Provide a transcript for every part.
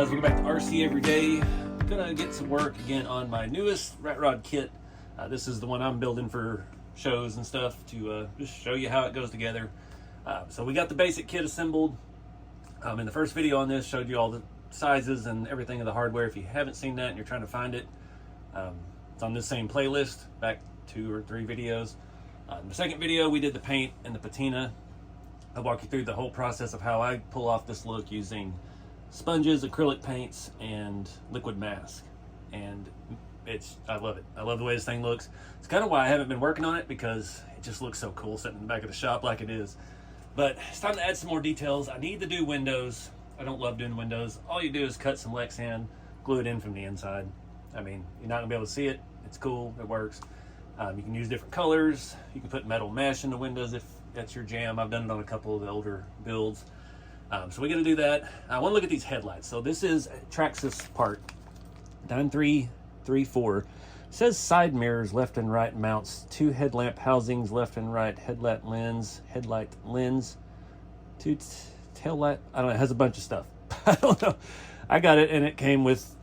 guys, welcome back to RC Every Day. I'm gonna get some work again on my newest rat rod kit. This is the one I'm building for shows and stuff to just show you how it goes together. So we got the basic kit assembled. In the first video on this, showed you all the sizes and everything of the hardware. If you haven't seen that and you're trying to find it, it's on this same playlist, back 2 or 3 videos. In the second video, we did the paint and the patina. I'll walk you through the whole process of how I pull off this look using sponges, acrylic paints, and liquid mask. And I love it. I love the way this thing looks. It's kind of why I haven't been working on it, because it just looks so cool sitting in the back of the shop like it is. But it's time to add some more details. I need to do windows. I don't love doing windows. All you do is cut some Lexan, glue it in from the inside. I mean, you're not gonna be able to see it. It's cool, it works. You can use different colors. You can put metal mesh in the windows if that's your jam. I've done it on a couple of the older builds. So we're gonna do that. I wanna look at these headlights. So this is a Traxxas part, 9334. It says side mirrors, left and right mounts, 2 headlamp housings, left and right, headlight lens, 2 tail light. I don't know, it has a bunch of stuff. I don't know. I got it and it came with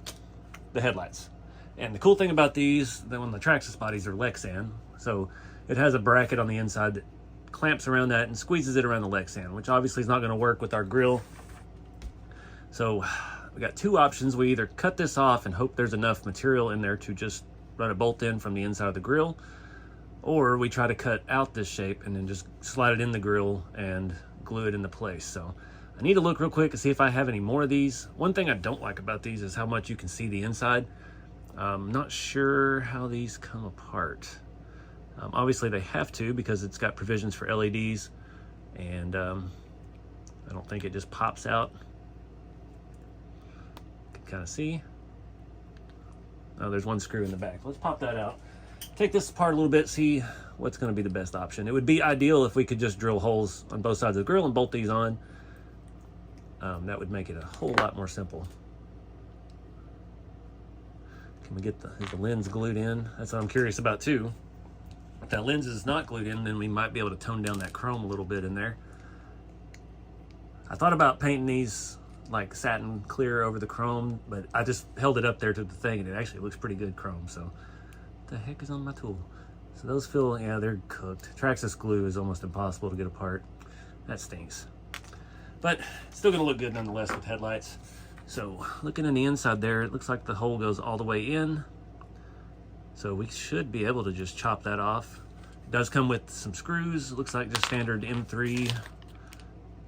the headlights. And the cool thing about these, that when the Traxxas bodies are Lexan, so it has a bracket on the inside that clamps around that and squeezes it around the Lexan, which obviously is not going to work with our grill. So we got 2 options. We either cut this off and hope there's enough material in there to just run a bolt in from the inside of the grill, or we try to cut out this shape and then just slide it in the grill and glue it into place. So I need to look real quick to see if I have any more of these. One thing I don't like about these is how much you can see the inside. I'm not sure how these come apart. Obviously they have to, because it's got provisions for LEDs, and I don't think it just pops out. You can kind of see. Oh, there's one screw in the back. Let's pop that out. Take this apart a little bit, see what's going to be the best option. It would be ideal if we could just drill holes on both sides of the grill and bolt these on. That would make it a whole lot more simple. Can we get is the lens glued in? That's what I'm curious about too. If that lens is not glued in, then we might be able to tone down that chrome a little bit in there. I thought about painting these like satin clear over the chrome, but I just held it up there to the thing and it actually looks pretty good chrome. So what the heck is on my tool? So those feel, yeah, they're cooked. Traxxas glue is almost impossible to get apart. That stinks. But it's still gonna look good nonetheless with headlights. So looking in the inside there, it looks like the hole goes all the way in. So we should be able to just chop that off. It does come with some screws. It looks like just standard M3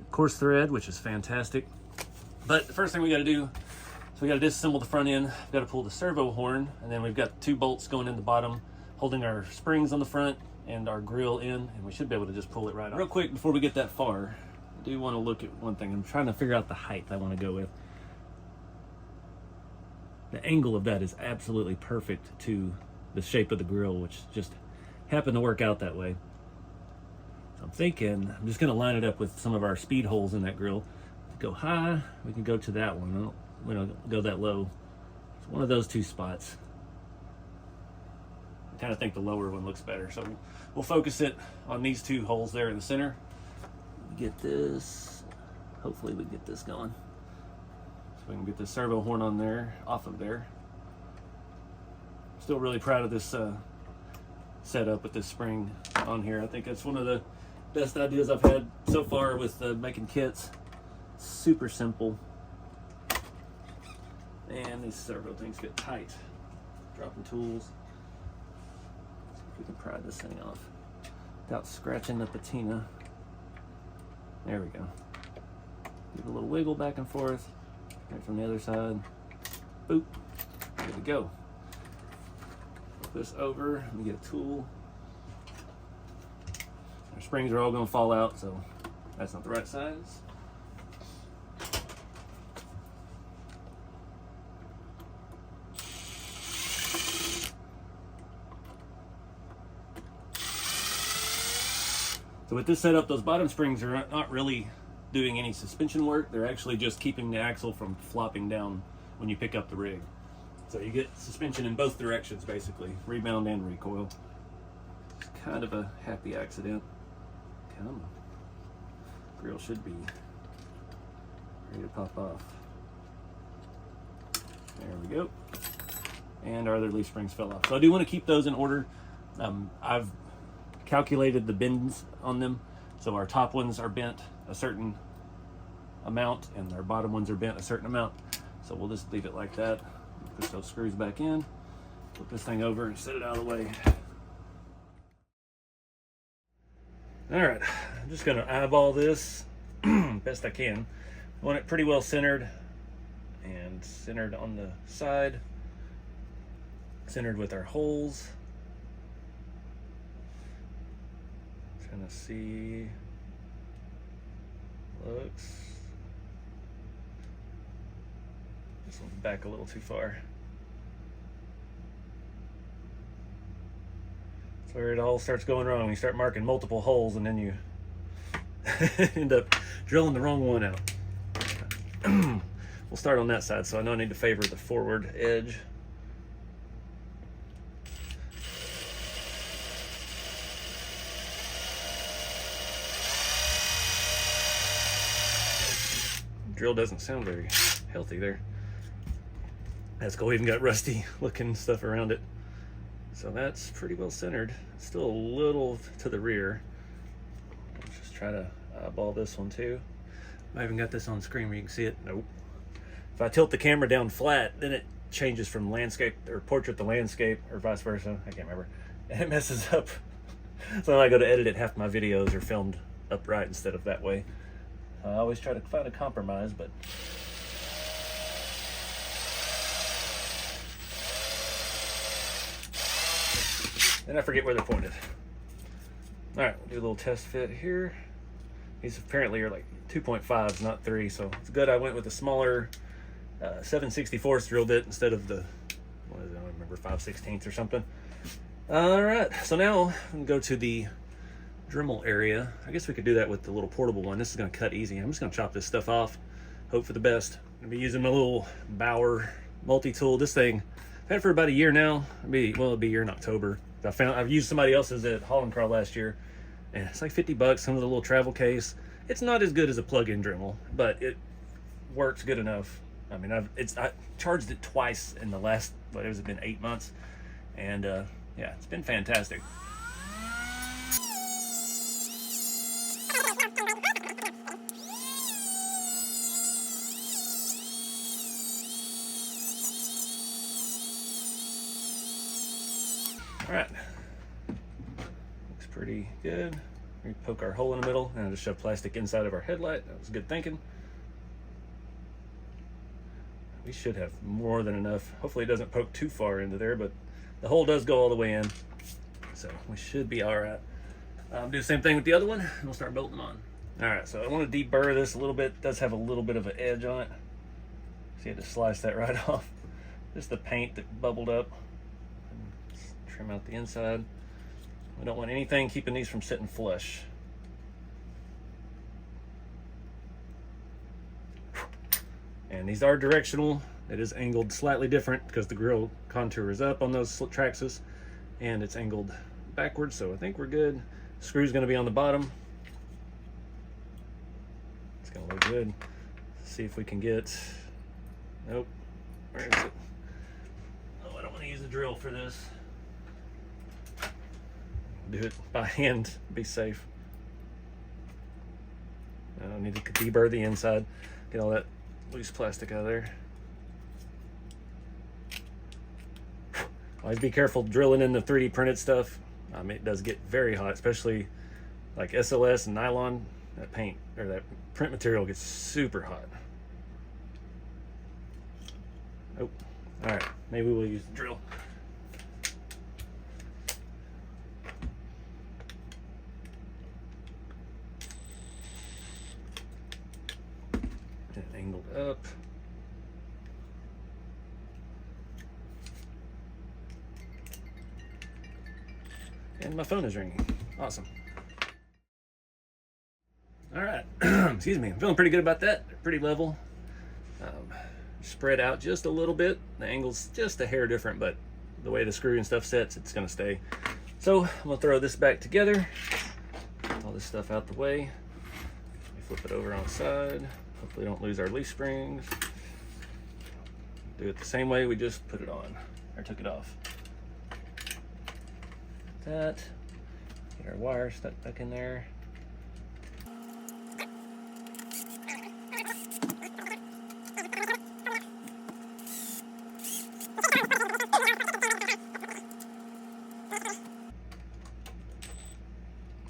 coarse thread, which is fantastic. But the first thing we gotta do, so we gotta disassemble the front end. We've gotta pull the servo horn, and then we've got 2 bolts going in the bottom, holding our springs on the front and our grill in, and we should be able to just pull it right off. Real quick, before we get that far, I do wanna look at one thing. I'm trying to figure out the height I wanna go with. The angle of that is absolutely perfect to the shape of the grill, which just happened to work out that way. So I'm thinking I'm just going to line it up with some of our speed holes in that grill. If we go high, we can go to that one. We don't go that low. It's one of those 2 spots. I kind of think the lower one looks better, so we'll focus it on these 2 holes there in the center. Get this, hopefully we get this going. So we can get the servo horn on there, off of there. Still really proud of this setup with this spring on here. I think that's one of the best ideas I've had so far with making kits. Super simple. And these servo things get tight. Dropping tools. See if we can pry this thing off without scratching the patina. There we go. Give a little wiggle back and forth. Right from the other side. Boop. There we go. This over, let me get a tool. Our springs are all going to fall out, so that's not the right size. So with this setup, those bottom springs are not really doing any suspension work. They're actually just keeping the axle from flopping down when you pick up the rig. So you get suspension in both directions, basically, rebound and recoil. It's kind of a happy accident. Come on. Grill should be ready to pop off. There we go. And our other leaf springs fell off. So I do want to keep those in order. I've calculated the bends on them. So our top ones are bent a certain amount and our bottom ones are bent a certain amount. So we'll just leave it like that. Push those screws back in, flip this thing over and set it out of the way. All right, I'm just gonna eyeball this best I can. I want it pretty well centered and centered on the side, centered with our holes. Trying to see, looks, this one's back a little too far. That's where it all starts going wrong. You start marking multiple holes and then you end up drilling the wrong one out. We'll start on that side, so I know I need to favor the forward edge. Drill doesn't sound very healthy there. That's cool, even got rusty looking stuff around it. So that's pretty well centered. It's still a little to the rear. Let's just try to eyeball this one too. I even got this on screen where you can see it. Nope. If I tilt the camera down flat, then it changes from landscape or portrait to landscape or vice versa. I can't remember. And it messes up. So when I go to edit it, half my videos are filmed upright instead of that way. I always try to find a compromise, but then I forget where they're pointed. All right, we'll do a little test fit here. These apparently are like 2.5s, not 3, so it's good I went with a smaller 7/64 drill bit instead of the, what is it, I don't remember, 5/16 or something. All right, so now I'm gonna go to the Dremel area. I guess we could do that with the little portable one. This is gonna cut easy. I'm just gonna chop this stuff off, hope for the best. I'm gonna be using my little Bauer multi-tool. This thing I've had it for about a year now. It'll be a year in October. I've used somebody else's at Haul and Crawl last year, and it's like 50 bucks, under the little travel case. It's not as good as a plug-in Dremel, but it works good enough. I mean, I charged it twice in the last, what has it been, 8 months, and yeah, it's been fantastic. All right, looks pretty good. We poke our hole in the middle and just shove plastic inside of our headlight. That was good thinking. We should have more than enough. Hopefully it doesn't poke too far into there, but the hole does go all the way in, so we should be all right. Do the same thing with the other one, and we'll start bolting them on. All right, so I want to deburr this a little bit. It does have a little bit of an edge on it. So you had to slice that right off. Just the paint that bubbled up. Trim out the inside. We don't want anything keeping these from sitting flush. And these are directional. It is angled slightly different because the grill contour is up on those Traxxas, and it's angled backwards, so I think we're good. Screw's gonna be on the bottom. It's gonna look good. Let's see if we can get, nope, where is it? Oh, I don't wanna use a drill for this. Do it by hand, be safe. I need to deburr the inside, get all that loose plastic out of there. Always be careful drilling in the 3D printed stuff. It does get very hot, especially like SLS and nylon. That paint or that print material gets super hot. Oh, all right, maybe we'll use the drill. Angled up. And my phone is ringing. Awesome. All right. Excuse me. I'm feeling pretty good about that. They're pretty level. Spread out just a little bit. The angle's just a hair different, but the way the screw and stuff sets, it's going to stay. So I'm going to throw this back together. All this stuff out the way. Flip it over on the side. Hopefully don't lose our leaf springs. Do it the same way we just put it on, or took it off. That, get our wire stuck back in there.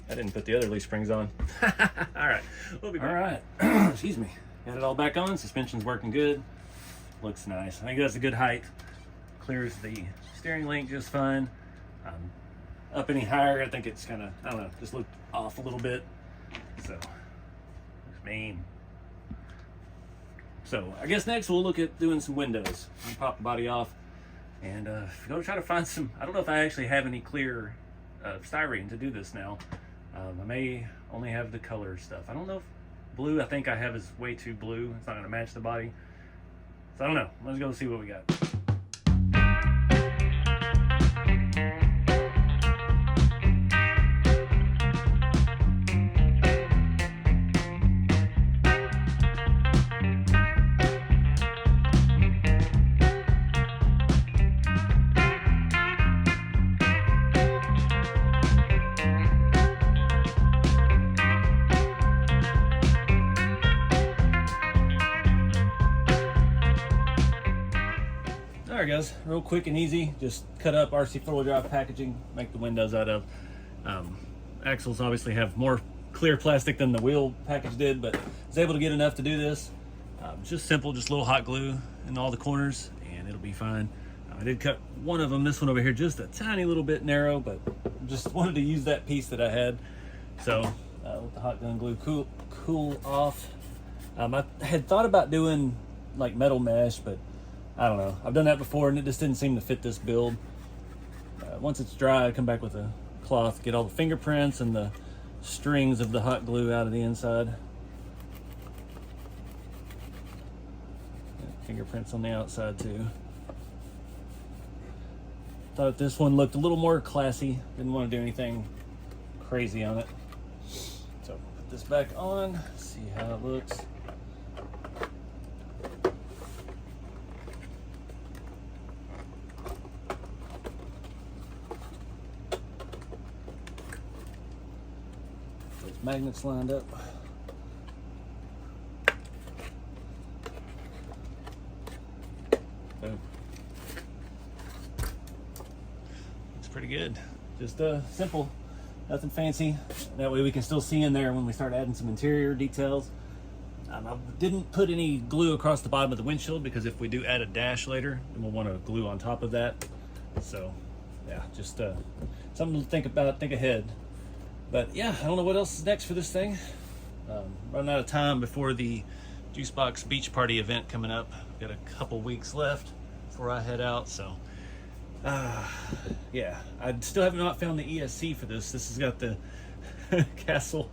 I didn't put the other leaf springs on. All right, we'll be back. All right, excuse me. Got it all back on. Suspension's working good. Looks nice. I think that's a good height. Clears the steering link just fine. Up any higher, I think it's kind of, I don't know, just looked off a little bit. So, looks mean. So, I guess next we'll look at doing some windows. I'll pop the body off and go try to find some, I don't know if I actually have any clear styrene to do this now. I may only have the color stuff. I don't know if blue, I think I have is way too blue. It's not going to match the body. So I don't know. Let's go see what we got. Alright guys, real quick and easy, just cut up RC four-wheel drive packaging, make the windows out of. Axles obviously have more clear plastic than the wheel package did, but I was able to get enough to do this. Just simple, just a little hot glue in all the corners and it'll be fine. I did cut one of them, this one over here, just a tiny little bit narrow, but just wanted to use that piece that I had. So let the hot gun glue cool off. I had thought about doing like metal mesh, but I don't know. I've done that before and it just didn't seem to fit this build. Once it's dry, I come back with a cloth, get all the fingerprints and the strings of the hot glue out of the inside. Fingerprints on the outside too. Thought this one looked a little more classy. Didn't want to do anything crazy on it. So put this back on, see how it looks. Magnets lined up. Boom. Looks pretty good. Just simple, nothing fancy. That way we can still see in there when we start adding some interior details. I didn't put any glue across the bottom of the windshield because if we do add a dash later, then we'll want to glue on top of that. So yeah, just something to think about, think ahead. But yeah, I don't know what else is next for this thing. Running out of time before the Juicebox Beach Party event coming up. Got a couple weeks left before I head out, so yeah. I still have not found the ESC for this. This has got the Castle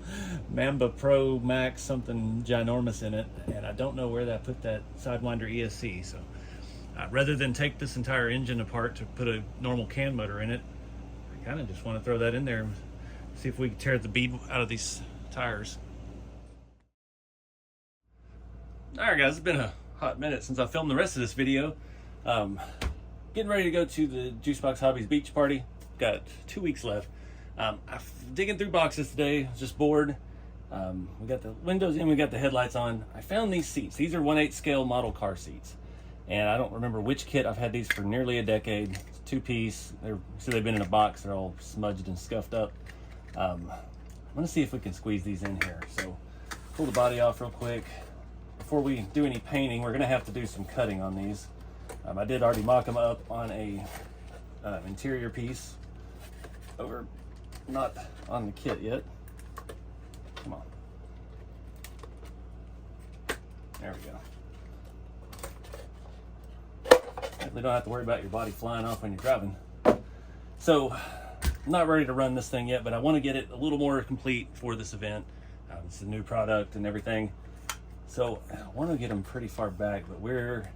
Mamba Pro Max something ginormous in it, and I don't know where that put that Sidewinder ESC. So rather than take this entire engine apart to put a normal can motor in it, I kind of just want to throw that in there. See if we can tear the bead out of these tires. Alright guys, it's been a hot minute since I filmed the rest of this video. Getting ready to go to the Juicebox Hobbies Beach Party. Got 2 weeks left. I'm digging through boxes today, just bored. We got the windows in, we got the headlights on. I found these seats. These are 1/8 scale model car seats. And I don't remember which kit. I've had these for nearly a decade. It's a 2-piece. They've been in a box. They're all smudged and scuffed up. I'm gonna see if we can squeeze these in here. So pull the body off real quick. Before we do any painting, we're gonna have to do some cutting on these. I did already mock them up on a interior piece over, not on the kit yet. Come on. There we go. You don't have to worry about your body flying off when you're driving. So I'm not ready to run this thing yet, but I want to get it a little more complete for this event. It's a new product and everything. So I want to get them pretty far back, but we're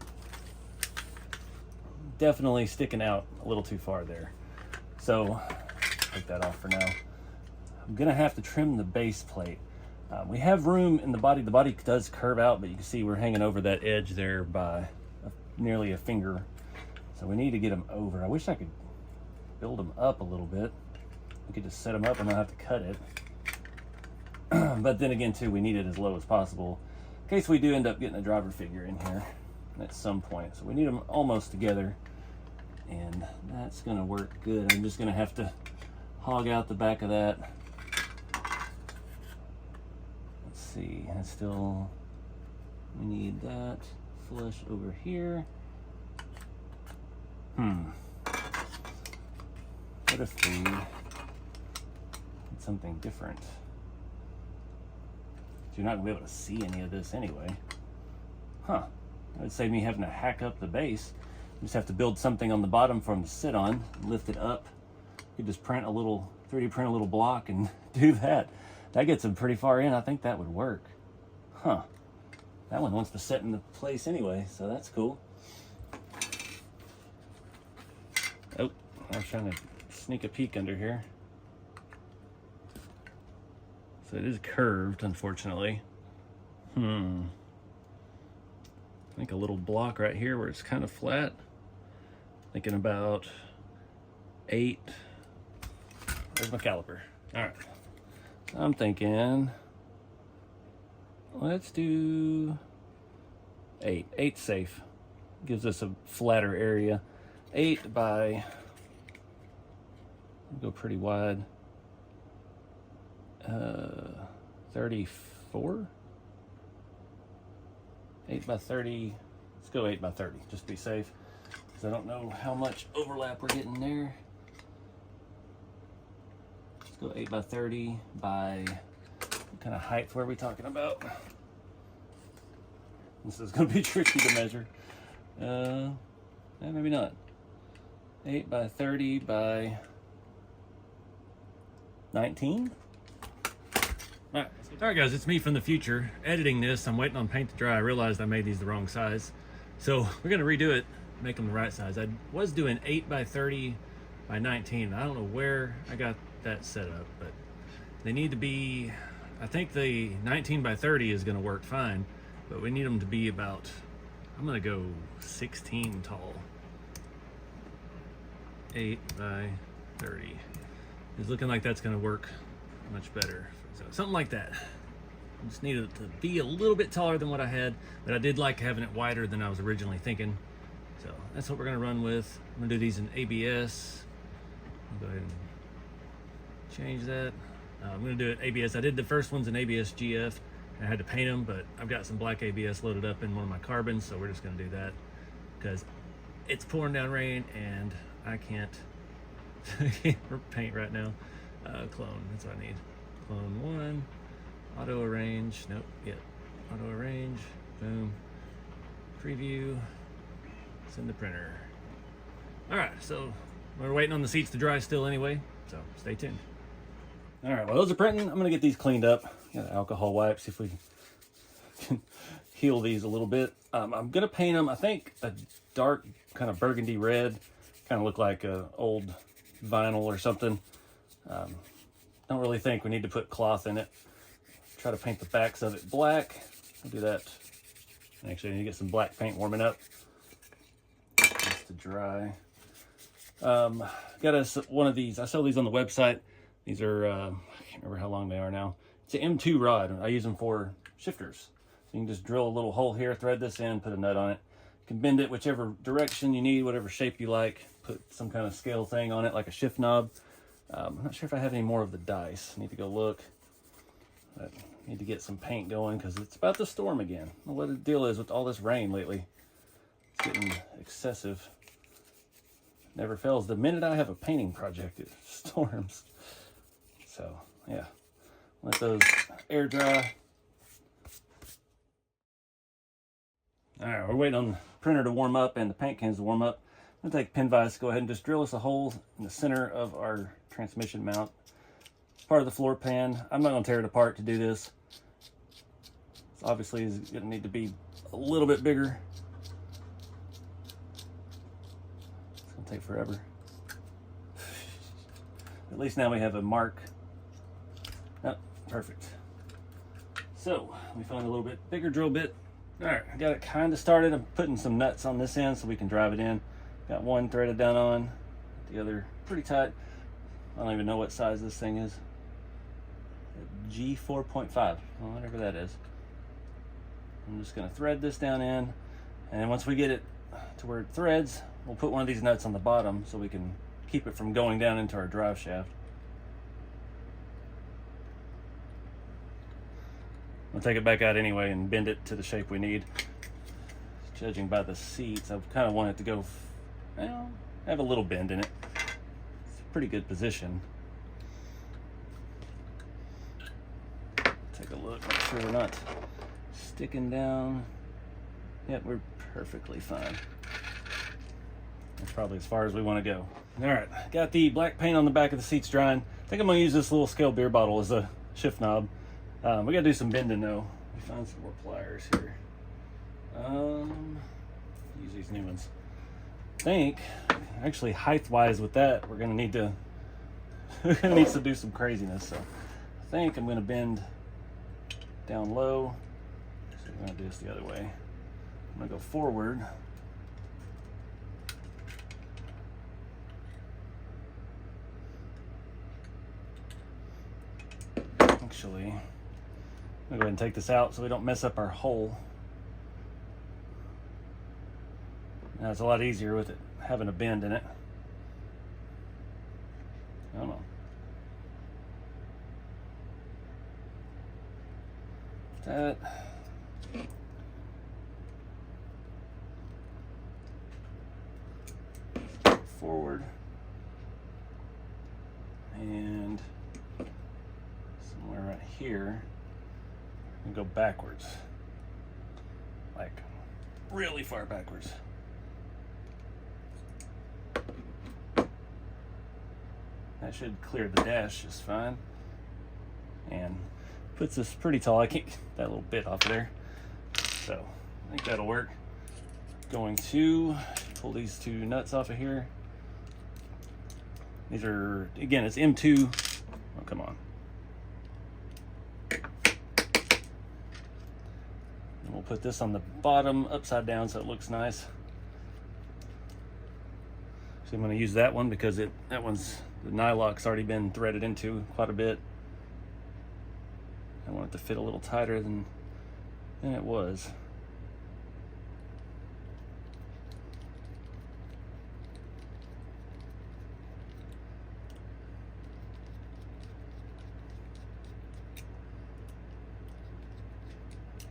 definitely sticking out a little too far there. So take that off for now. I'm gonna have to trim the base plate. We have room in the body. The body does curve out, but you can see we're hanging over that edge there by nearly a finger. So we need to get them over. I wish I could build them up a little bit. We could just set them up and not have to cut it. But then again too, we need it as low as possible in case we do end up getting a driver figure in here at some point. So we need them almost together, and that's gonna work good. I'm just gonna have to hog out the back of that. Let's see, and still, we need that flush over here. What if we did something different? You're not gonna be able to see any of this anyway. Huh, that would save me having to hack up the base. You just have to build something on the bottom for them to sit on, lift it up. You just print a little, 3D print a little block and do that. That gets them pretty far in. I think that would work. Huh, that one wants to set in the place anyway, so that's cool. Oh, I was trying to sneak a peek under here. So it is curved, unfortunately. I think a little block right here where it's kind of flat. Thinking about 8. Where's my caliper? All right. I'm thinking, let's do 8. 8's safe. Gives us a flatter area. 8 by, go pretty wide. 34? 8 by 30. Let's go 8 by 30, just to be safe, because I don't know how much overlap we're getting there. Let's go 8 by 30 by, what kind of height were we talking about? This is going to be tricky to measure. Maybe not. 8 by 30 by 19? All right, guys, it's me from the future editing this. I'm waiting on paint to dry. I realized I made these the wrong size, so we're gonna redo it, make them the right size. I was doing 8 by 30 by 19. I don't know where I got that set up, but they need to be, I think the 19 by 30 is gonna work fine, but we need them to be about, I'm gonna go 16 tall. 8 by 30. It's looking like that's gonna work much better. So something like that. I just needed it to be a little bit taller than what I had, but I did like having it wider than I was originally thinking. So that's what we're gonna run with. I'm gonna do these in ABS. I'll go ahead and change that. I'm gonna do it ABS. I did the first ones in ABS GF. I had to paint them, but I've got some black ABS loaded up in one of my carbons, so we're just gonna do that because it's pouring down rain and I can't paint right now. Clone, that's what I need. Clone 1, auto arrange, nope, yet. Auto arrange, boom, preview, send to printer. All right, so we're waiting on the seats to dry still anyway, so stay tuned. All right, while those are printing, I'm gonna get these cleaned up. Got alcohol wipes, see if we can heal these a little bit. I'm gonna paint them, I think, a dark kind of burgundy red, kind of look like a old vinyl or something. Don't really think we need to put cloth in it. Try to paint the backs of it black. I'll do that. Actually, I need to get some black paint warming up just to dry. Got us one of these. I sell these on the website. These are, I can't remember how long they are now. It's an M2 rod. I use them for shifters. So you can just drill a little hole here, thread this in, put a nut on it. You can bend it whichever direction you need, whatever shape you like. Put some kind of scale thing on it, like a shift knob. I'm not sure if I have any more of the dice. I need to go look. I need to get some paint going because it's about to storm again. I don't know what the deal is with all this rain lately. It's getting excessive. Never fails. The minute I have a painting project, it storms. So, yeah. Let those air dry. All right, we're waiting on the printer to warm up and the paint cans to warm up. I'm gonna take pin vise, go ahead and just drill us a hole in the center of our transmission mount. It's part of the floor pan. I'm not gonna tear it apart to do this. It's obviously is gonna need to be a little bit bigger. It's gonna take forever. At least now we have a mark. Oh, perfect. So let me find a little bit bigger drill bit. All right, I got it kind of started. I'm putting some nuts on this end so we can drive it in. Got one threaded down on, the other pretty tight. I don't even know what size this thing is. G4.5, whatever that is. I'm just gonna thread this down in, and once we get it to where it threads, we'll put one of these nuts on the bottom so we can keep it from going down into our drive shaft. I'll take it back out anyway and bend it to the shape we need. Judging by the seats, I kind of want it to go, well, have a little bend in it. It's a pretty good position. Take a look, make sure we're not sticking down. Yep, we're perfectly fine. That's probably as far as we want to go. All right, got the black paint on the back of the seats drying. I think I'm gonna use this little scale beer bottle as a shift knob. We gotta do some bending though. Let me find some more pliers here. Use these new ones. I think, actually height-wise with that, we're gonna need to do some craziness. So I think I'm gonna bend down low. So we're gonna do this the other way. I'm gonna go forward. Actually, I'm gonna go ahead and take this out so we don't mess up our hole. Now it's a lot easier with it having a bend in it. I don't know. That. Forward. And somewhere right here, and go backwards. Like really far backwards. That should clear the dash just fine. And puts this pretty tall. I can't get that little bit off of there. So I think that'll work. Going to pull these two nuts off of here. These are, again, it's M2. Oh, come on. And we'll put this on the bottom upside down so it looks nice. So I'm going to use that one because the nylock's already been threaded into quite a bit. I want it to fit a little tighter than it was.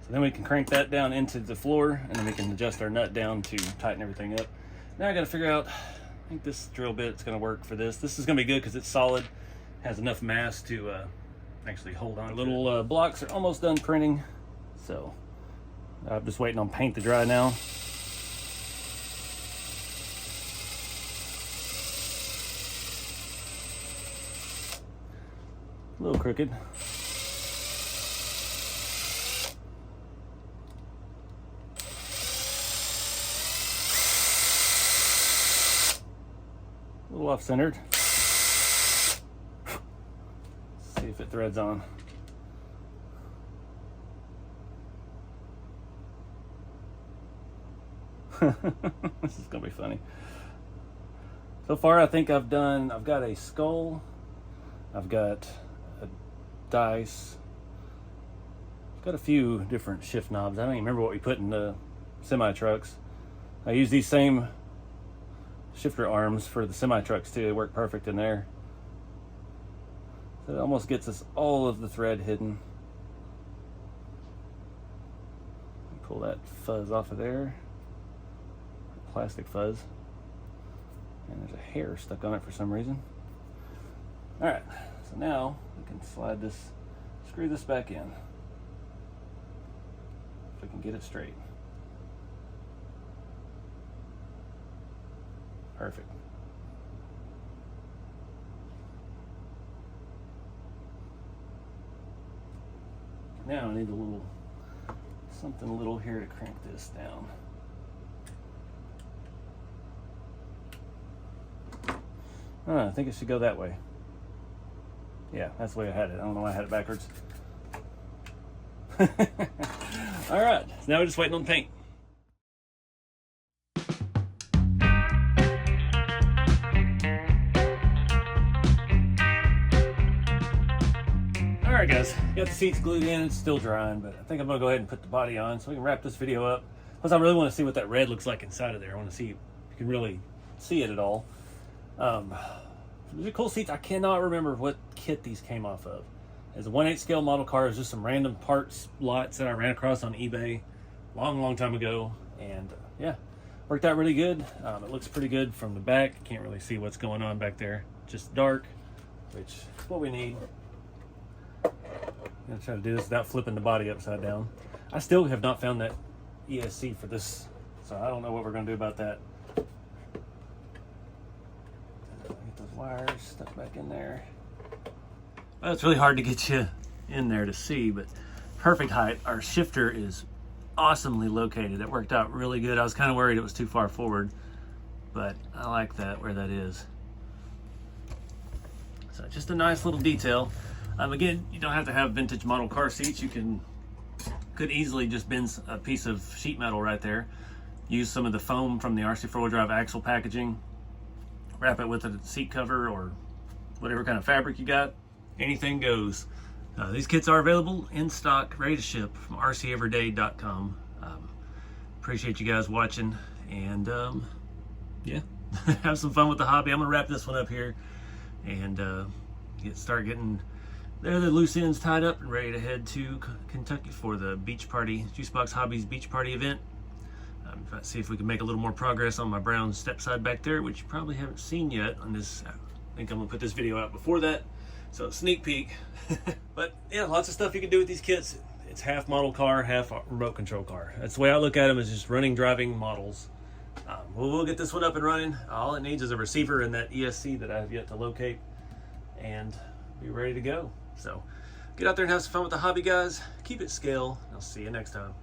So then we can crank that down into the floor, and then we can adjust our nut down to tighten everything up. Now I got to figure out, I think this drill bit's going to work for this. This is going to be good because it's solid, has enough mass to actually hold on. Our little blocks are almost done printing, so I'm just waiting on paint to dry now. A little crooked. A little off-centered. See if it threads on. This is gonna be funny. So far I think I've got a skull, I've got a dice, I've got a few different shift knobs. I don't even remember what we put in the semi trucks. I use these same shifter arms for the semi trucks too. They work perfect in there. So it almost gets us all of the thread hidden. Pull that fuzz off of there. Plastic fuzz. And there's a hair stuck on it for some reason. Alright, so now we can slide this, screw this back in. If we can get it straight. Perfect. Now I need something a little here to crank this down. I think it should go that way. Yeah, that's the way I had it. I don't know why I had it backwards. All right, so now we're just waiting on the paint. All right, guys, got the seats glued in. It's still drying, but I think I'm gonna go ahead and put the body on so we can wrap this video up. Plus, I really want to see what that red looks like inside of there. I want to see if you can really see it at all. These are cool seats. I cannot remember what kit these came off of. As a 1/8 scale model car, it's just some random parts lots that I ran across on eBay long time ago, and yeah, worked out really good. It looks pretty good from the back. Can't really see what's going on back there, just dark, which is what we need. I'm gonna try to do this without flipping the body upside down. I still have not found that ESC for this, so I don't know what we're gonna do about that. Get those wires stuck back in there. Well, it's really hard to get you in there to see, but perfect height. Our shifter is awesomely located. It worked out really good. I was kind of worried it was too far forward, but I like that where that is. So just a nice little detail. Again, you don't have to have vintage model car seats. You could easily just bend a piece of sheet metal right there. Use some of the foam from the RC4 drive axle packaging. Wrap it with a seat cover or whatever kind of fabric you got. Anything goes. These kits are available in stock, ready to ship from rceveryday.com. Appreciate you guys watching, and yeah, have some fun with the hobby. I'm gonna wrap this one up here and start getting the loose ends tied up and ready to head to Kentucky for the beach party, Juicebox Hobbies beach party event. See if we can make a little more progress on my brown step side back there, which you probably haven't seen yet on this. I think I'm gonna put this video out before that, so sneak peek. But yeah, lots of stuff you can do with these kits. It's half model car, half remote control car. That's the way I look at them, is just running, driving models. We'll get this one up and running. All it needs is a receiver and that ESC that I have yet to locate, and be ready to go. So get out there and have some fun with the hobby, guys. Keep it scale. I'll see you next time.